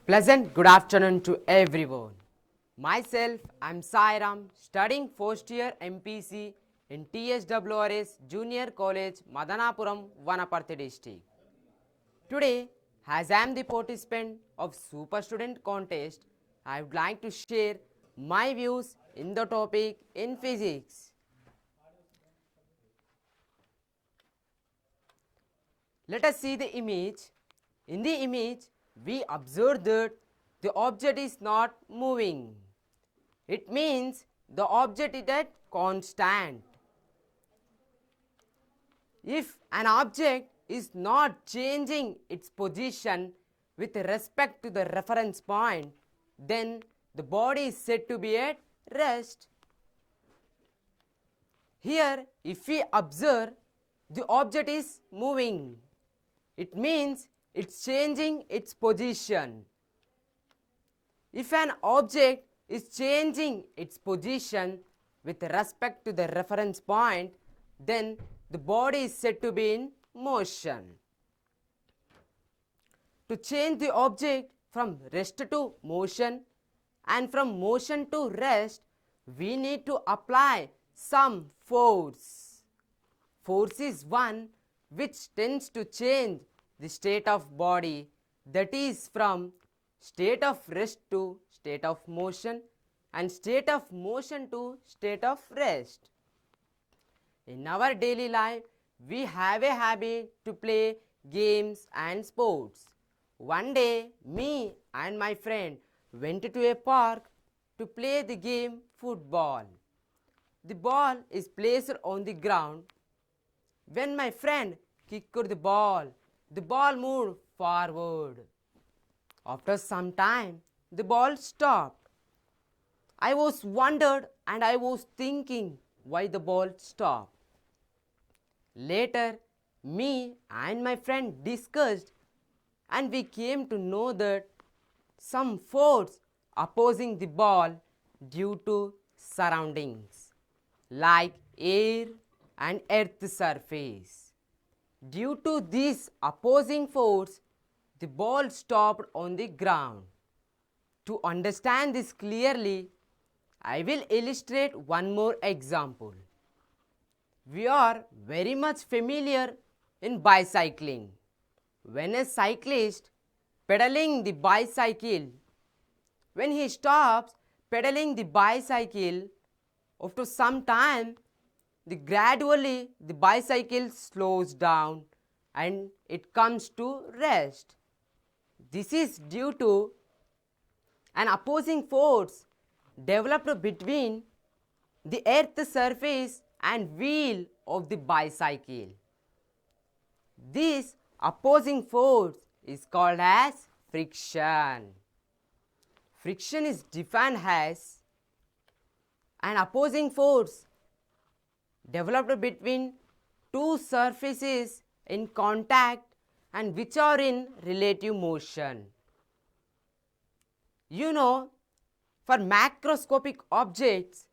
Pleasant good afternoon to everyone. Myself, I'm Sairam, studying first year MPC in TSWRS Junior College, Madanapuram, Vanaparthi district. Today, as I am the participant of Super Student Contest, I would like to share my views in the topic in physics. Let us see the image. In the image, we observe that the object is not moving. It means the object is at constant. If an object is not changing its position with respect to the reference point, then the body is said to be at rest. Here, if we observe, the object is moving. It means it's changing its position. If an object is changing its position with respect to the reference point, then the body is said to be in motion. To change the object from rest to motion and from motion to rest, we need to apply some force. Force is one which tends to change the state of body, that is from state of rest to state of motion and state of motion to state of rest. In our daily life, we have a habit to play games and sports. One day, me and my friend went to a park to play the game football. The ball is placed on the ground. When my friend kicked the ball moved forward. After some time, the ball stopped. I was wondered and I was thinking why the ball stopped. Later, me and my friend discussed and we came to know that some force opposing the ball due to surroundings like air and earth surface. Due to this opposing force, the ball stopped on the ground. To understand this clearly, I will illustrate one more example. We are very much familiar in bicycling. When a cyclist pedaling the bicycle, when he stops pedaling the bicycle, after some time, gradually the bicycle slows down and it comes to rest. This is due to an opposing force developed between the earth surface and wheel of the bicycle. This opposing force is called as friction. Friction is defined as an opposing force developed between two surfaces in contact and which are in relative motion. You know, for macroscopic objects,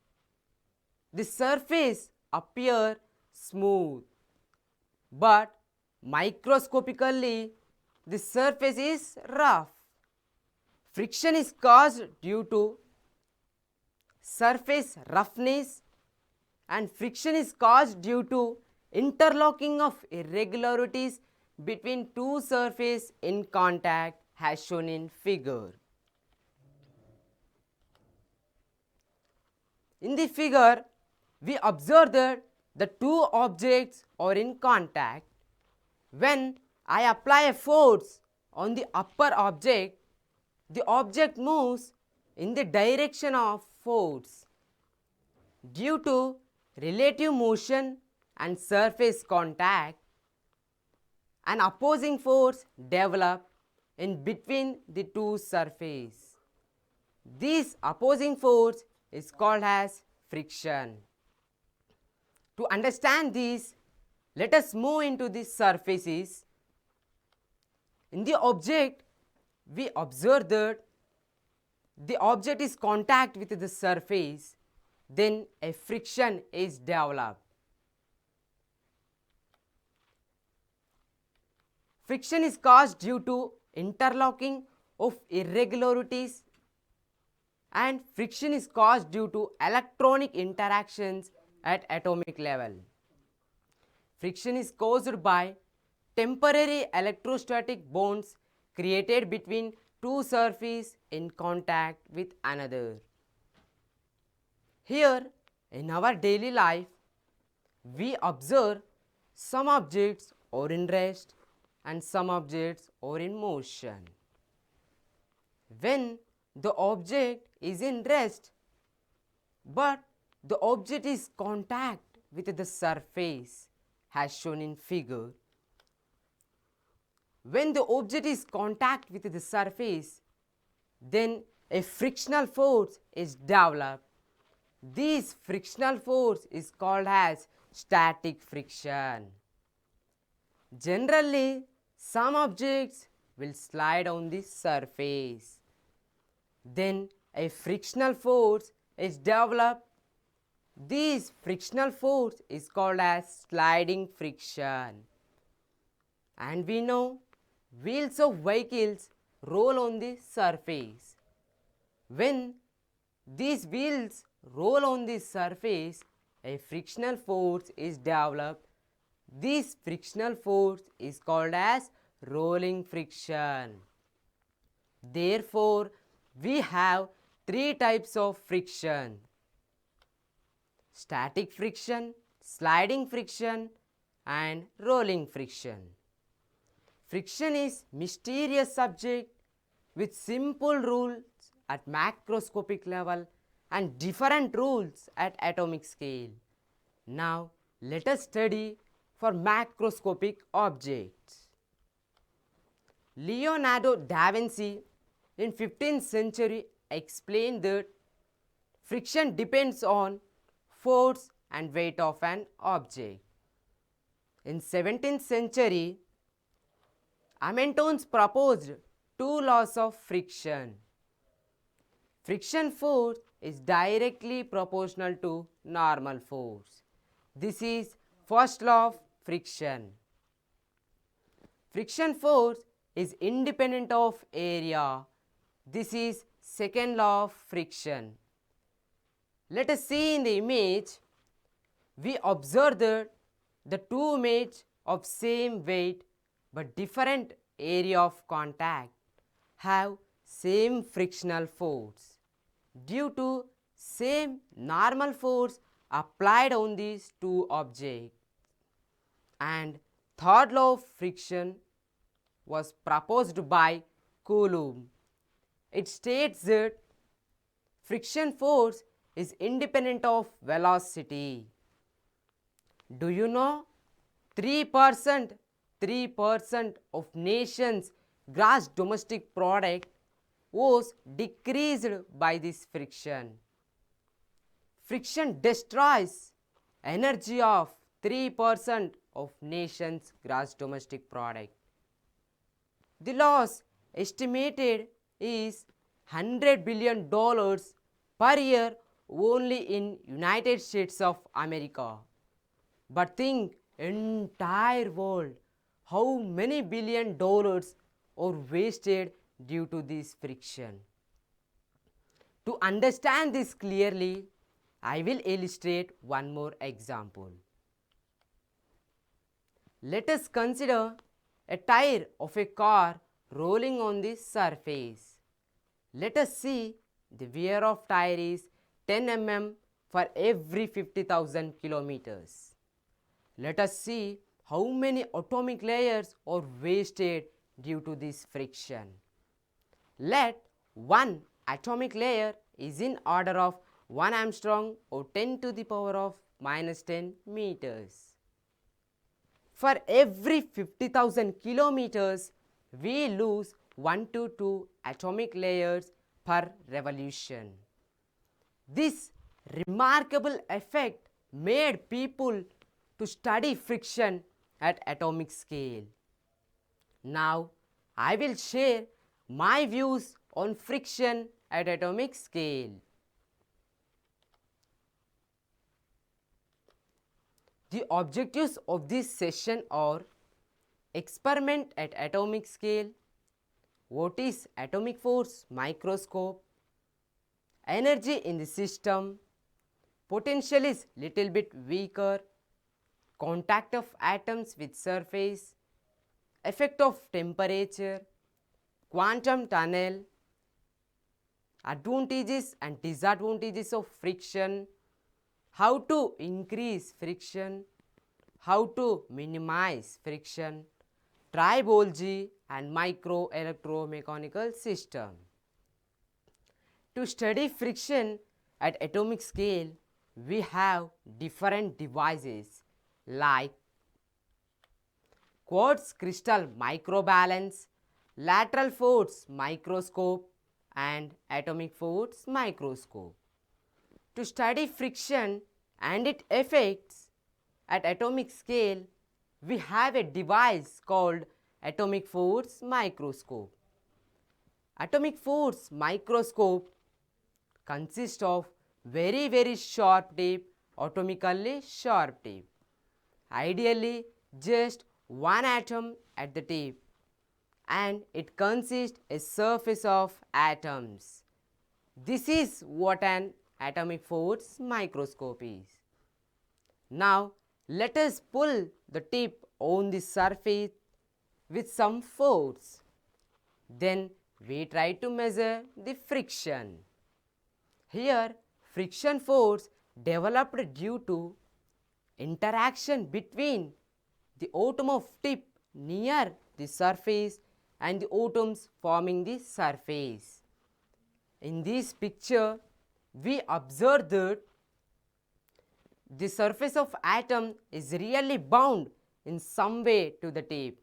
the surface appear smooth, but microscopically the surface is rough. Friction is caused due to surface roughness and friction is caused due to interlocking of irregularities between two surfaces in contact as shown in figure. In the figure, we observe that the two objects are in contact. When I apply a force on the upper object, the object moves in the direction of force. Due to relative motion and surface contact, an opposing force develops in between the two surfaces. This opposing force is called as friction. To understand this, let us move into the surfaces. In the object, we observe that the object is contact with the surface, then a friction is developed. Friction is caused due to interlocking of irregularities, and friction is caused due to electronic interactions at atomic level. Friction is caused by temporary electrostatic bonds created between two surfaces in contact with another. Here, in our daily life, we observe some objects are in rest and some objects are in motion. When the object is in rest, but the object is contact with the surface as shown in figure. When the object is contact with the surface, then a frictional force is developed. This frictional force is called as static friction. Generally, some objects will slide on the surface. Then a frictional force is developed. This frictional force is called as sliding friction. And we know wheels of vehicles roll on the surface. When these wheels roll on the surface, a frictional force is developed. This frictional force is called as rolling friction. Therefore, we have three types of friction: static friction, sliding friction, and rolling friction. Friction is mysterious subject with simple rules at macroscopic level and different rules at atomic scale. Now, let us study for macroscopic objects. Leonardo da Vinci in 15th century explained that friction depends on force and weight of an object. In 17th century, Amintons proposed two laws of friction. Friction force is directly proportional to normal force. This is first law of friction. Friction force is independent of area. This is second law of friction. Let us see in the image. We observe that the two images of same weight but different area of contact have same frictional force due to same normal force applied on these two objects. And third law of friction was proposed by Coulomb. It states that friction force is independent of velocity. Do you know 3% of nations' gross domestic product was decreased by this friction. Friction destroys energy of 3% of nations' gross domestic product. The loss estimated is $100 billion per year only in United States of America. But think entire world how many billion dollars are wasted due to this friction. To understand this clearly, I will illustrate one more example. Let us consider a tire of a car rolling on the surface. Let us see the wear of tire is 10 mm for every 50,000 kilometers. Let us see how many atomic layers are wasted due to this friction. Let one atomic layer is in order of 1 angstrom or 10 to the power of minus 10 meters. For every 50,000 kilometers, we lose 1 to 2 atomic layers per revolution. This remarkable effect made people to study friction at atomic scale. Now, I will share my views on friction at atomic scale. The objectives of this session are experiment at atomic scale, what is atomic force microscope, energy in the system, potential is little bit weaker, contact of atoms with surface, effect of temperature, quantum tunnel, advantages and disadvantages of friction, how to increase friction, how to minimize friction, tribology and micro electromechanical system. To study friction at atomic scale, we have different devices like quartz crystal microbalance, lateral force microscope and atomic force microscope. To study friction and its effects at atomic scale, we have a device called atomic force microscope. Atomic force microscope consists of very sharp tip, atomically sharp tip. Ideally just one atom at the tip, and it consists a surface of atoms. This is what an atomic force microscope is. Now let us pull the tip on the surface with some force. Then we try to measure the friction. Here friction force developed due to interaction between the atom of tip near the surface and the atoms forming the surface. In this picture, we observe that the surface of atom is really bound in some way to the tip.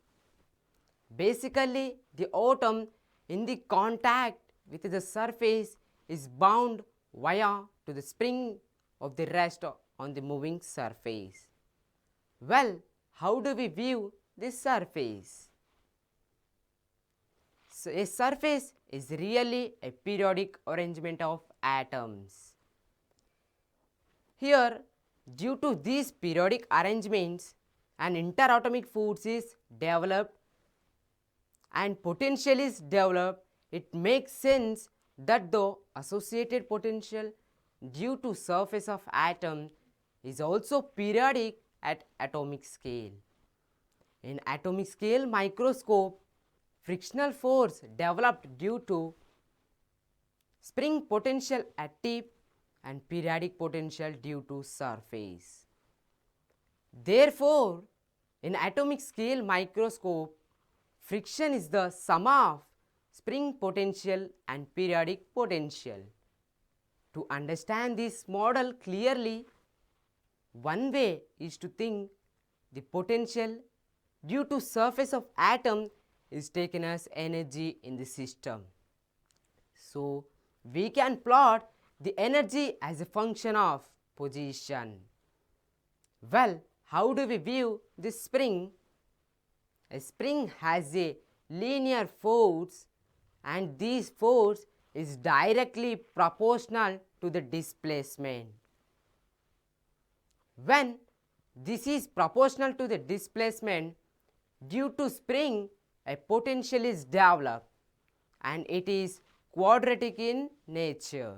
Basically, the atom in the contact with the surface is bound via to the spring of the rest on the moving surface. Well, how do we view this surface? So, a surface is really a periodic arrangement of atoms. Here, due to these periodic arrangements, an interatomic force is developed and potential is developed. It makes sense that the associated potential due to surface of atom is also periodic at atomic scale. In atomic scale microscope, frictional force developed due to spring potential at tip and periodic potential due to surface. Therefore, in atomic scale microscope, friction is the sum of spring potential and periodic potential. To understand this model clearly, one way is to think the potential due to surface of atom is taken as energy in the system. So, we can plot the energy as a function of position. Well, how do we view this spring? A spring has a linear force, and this force is directly proportional to the displacement. When this is proportional to the displacement, due to spring a potential is developed and it is quadratic in nature.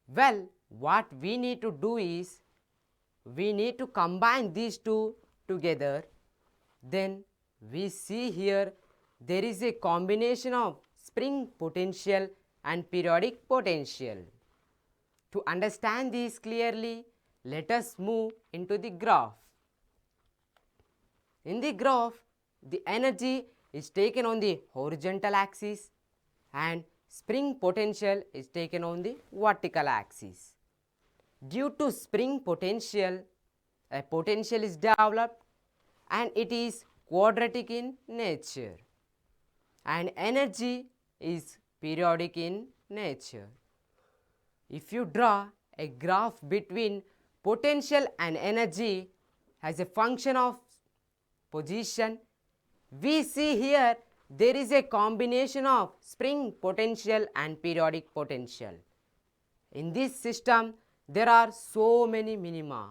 Well, what we need to do is we need to combine these two together. Then we see here there is a combination of spring potential and periodic potential. To understand this clearly, let us move into the graph. In the graph, the energy is taken on the horizontal axis and spring potential is taken on the vertical axis. Due to spring potential, a potential is developed and it is quadratic in nature, and energy is periodic in nature. If you draw a graph between potential and energy as a function of position, we see here there is a combination of spring potential and periodic potential. In this system, there are so many minima,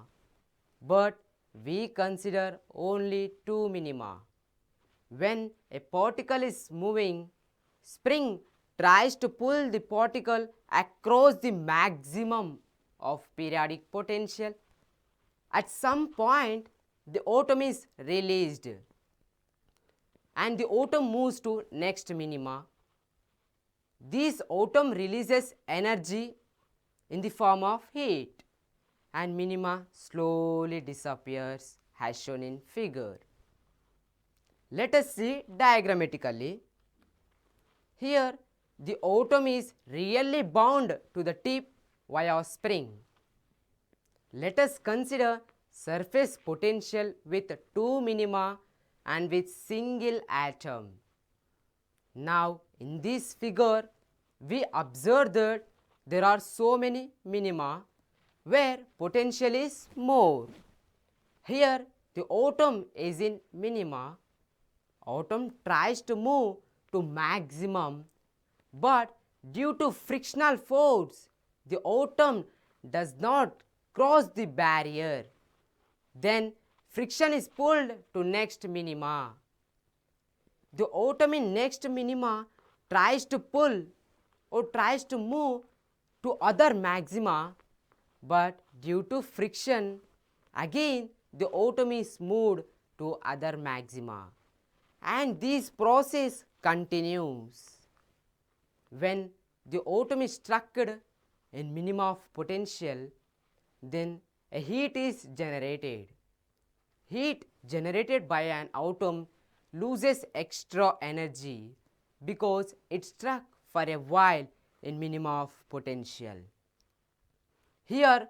but we consider only two minima. When a particle is moving, spring tries to pull the particle across the maximum of periodic potential. At some point, the atom is released and the atom moves to next minima. This atom releases energy in the form of heat and minima slowly disappears as shown in figure. Let us see diagrammatically. Here the atom is really bound to the tip via spring. Let us consider surface potential with two minima and with single atom. Now in this figure we observe that there are so many minima where potential is more. Here the atom is in minima. Atom tries to move to maximum, but due to frictional force the atom does not cross the barrier. Then friction is pulled to next minima. The atom in next minima tries to pull or tries to move to other maxima, but due to friction again the atom is moved to other maxima, and this process continues. When the atom is struck in minima of potential, then a heat is generated. Heat generated by an atom loses extra energy because it struck for a while in minima of potential. Here,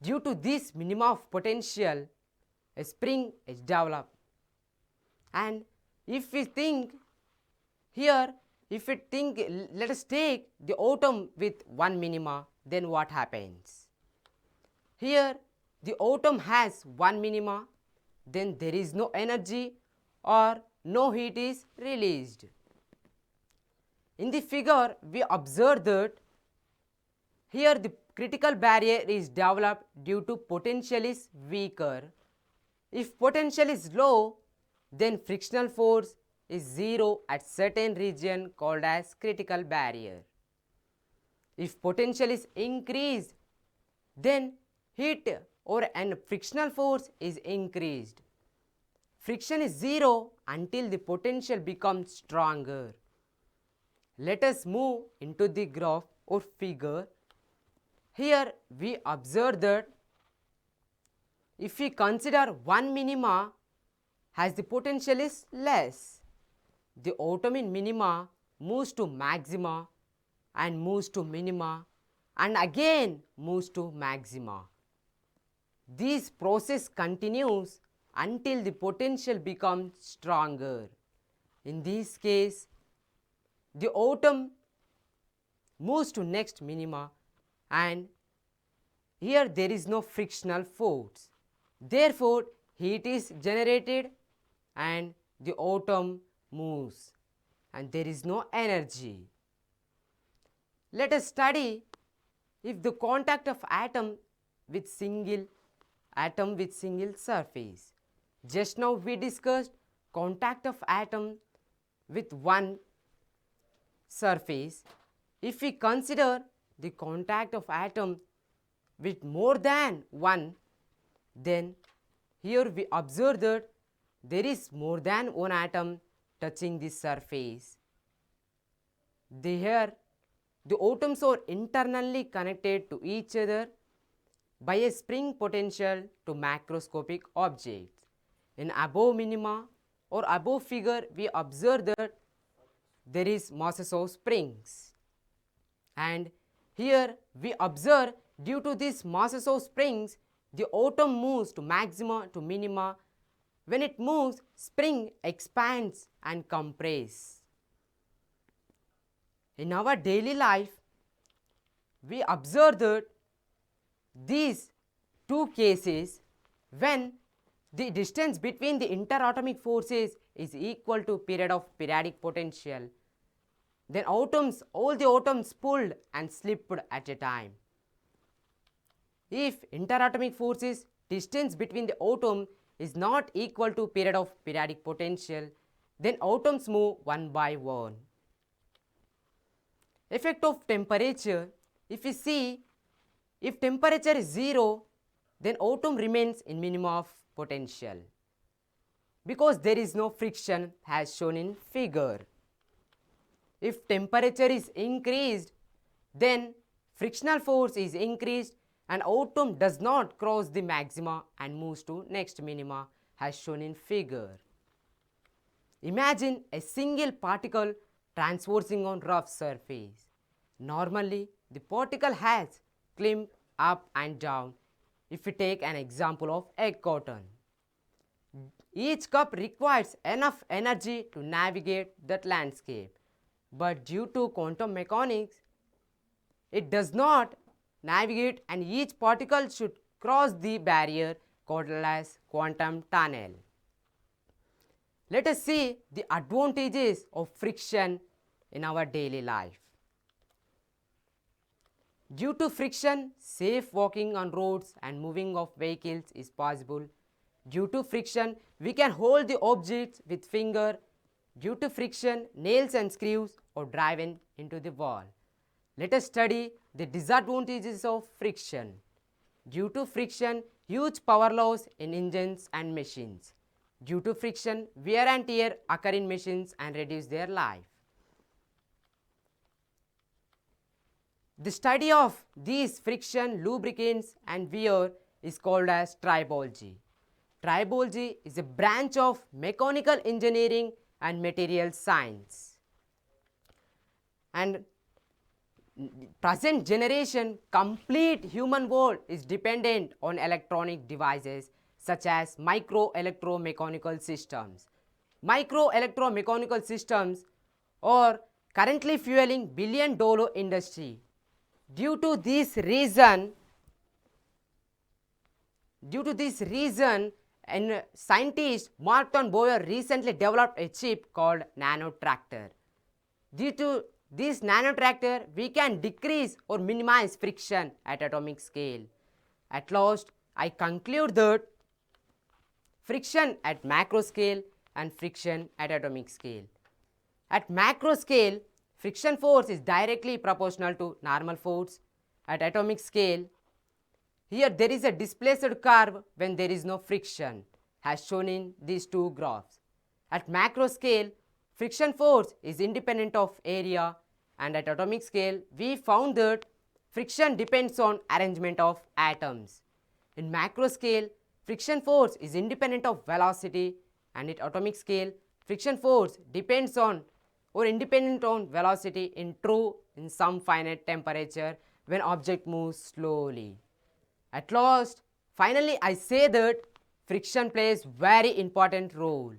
due to this minima of potential, a spring is developed. And if we think here, let us take the atom with one minima, then what happens? Here the atom has one minima, then there is no energy or no heat is released. In the figure we observe that here the critical barrier is developed due to potential is weaker. If potential is low, then frictional force is zero at certain region called as critical barrier. If potential is increased, then heat and frictional force is increased. Friction is zero until the potential becomes stronger. Let us move into the graph or figure. Here we observe that if we consider one minima as the potential is less, the atom in minima moves to maxima and moves to minima and again moves to maxima. This process continues until the potential becomes stronger. In this case, the atom moves to next minima and here there is no frictional force. Therefore, heat is generated and the atom moves and there is no energy. Let us study if the contact of atom with single surface. Just now we discussed contact of atom with one surface. If we consider the contact of atom with more than one, then here we observe that there is more than one atom touching this surface. Here the atoms are internally connected to each other by a spring potential to macroscopic objects. In above minima or above figure we observe that there is masses of springs, and here we observe due to these masses of springs the atom moves to maxima to minima. When it moves, spring expands and compresses. In our daily life we observe that these two cases, when the distance between the interatomic forces is equal to period of periodic potential, then all the atoms pulled and slipped at a time. If interatomic forces distance between the atom is not equal to period of periodic potential, then atoms move one by one. Effect of temperature. If we see, if temperature is 0, then atom remains in minimum of potential because there is no friction as shown in figure. If temperature is increased, then frictional force is increased and atom does not cross the maxima and moves to next minima as shown in figure. Imagine a single particle transversing on rough surface. Normally, the particle has climbed up and down. If we take an example of egg carton, each cup requires enough energy to navigate that landscape. But due to quantum mechanics, it does not navigate and each particle should cross the barrier called as quantum tunnel. Let us see the advantages of friction in our daily life. Due to friction, safe walking on roads and moving of vehicles is possible. Due to friction, we can hold the objects with finger. Due to friction, nails and screws are driven into the wall. Let us study the disadvantages of friction. Due to friction, huge power loss in engines and machines. Due to friction, wear and tear occur in machines and reduce their life. The study of these friction, lubricants and wear is called as tribology. Tribology is a branch of mechanical engineering and material science. And present generation complete human world is dependent on electronic devices such as micro electromechanical systems. Micro electromechanical systems are currently fueling billion-dollar industry. Due to this reason, and scientist Martin Boyer recently developed a chip called nano tractor. Due to this nano tractor, we can decrease or minimize friction at atomic scale. At last, I conclude that friction at macro scale and friction at atomic scale. At macro scale, friction force is directly proportional to normal force. At atomic scale, here there is a displaced curve when there is no friction, as shown in these two graphs. At macro scale, friction force is independent of area, and at atomic scale, we found that friction depends on arrangement of atoms. In macro scale, friction force is independent of velocity, and at atomic scale, friction force depends on or independent on velocity in some finite temperature when object moves slowly. At last, finally I say that friction plays very important role.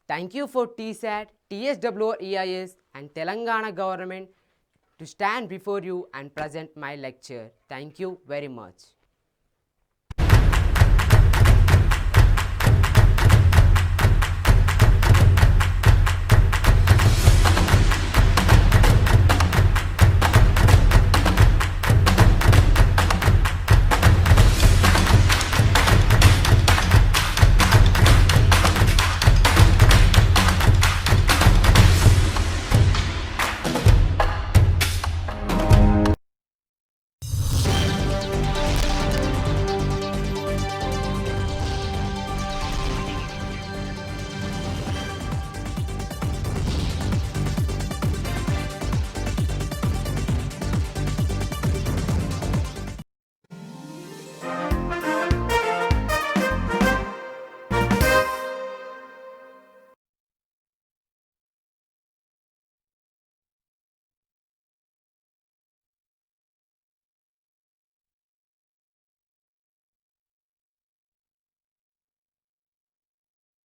Thank you for TSAT, TSWR EIS and Telangana government to stand before you and present my lecture. Thank you very much.